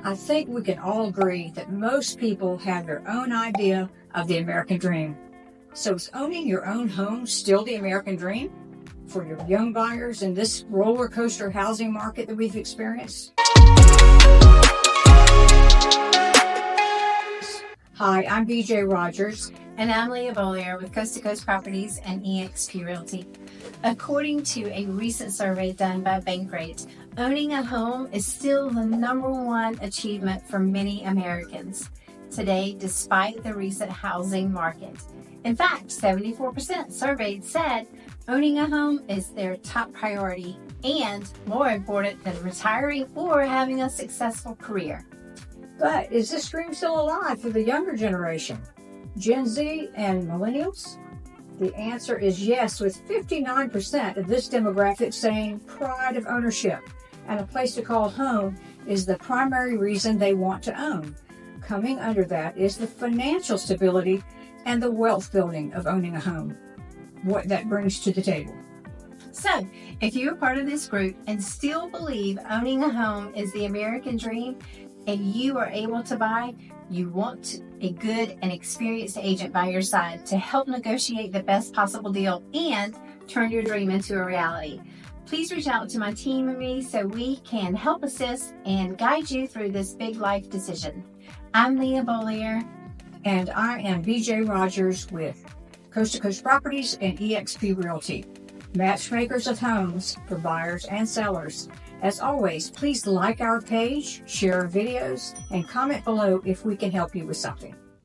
I think we can all agree that most people have their own idea of the American dream. So is owning your own home still the American dream for your young buyers in this roller coaster housing market that we've experienced? Hi, I'm BJ Rodgers. And I'm Leah Beaulieu with Coast to Coast Properties and eXp Realty. According to a recent survey done by Bankrate, owning a home is still the #1 achievement for many Americans today, despite the recent housing market. In fact, 74% surveyed said owning a home is their top priority and more important than retiring or having a successful career. But is this dream still alive for the younger generation, Gen Z and millennials? The answer is yes, with 59% of this demographic saying pride of ownership and a place to call home is the primary reason they want to own. Coming under that is the financial stability and the wealth building of owning a home, what that brings to the table. So, if you're part of this group and still believe owning a home is the American dream and you are able to buy, you want a good and experienced agent by your side to help negotiate the best possible deal and turn your dream into a reality. Please reach out to my team and me so we can help assist and guide you through this big life decision. I'm Leah Beaulieu. And I am BJ Rodgers with Coast to Coast Properties and eXp Realty, matchmakers of homes for buyers and sellers. As always, please like our page, share our videos, and comment below if we can help you with something.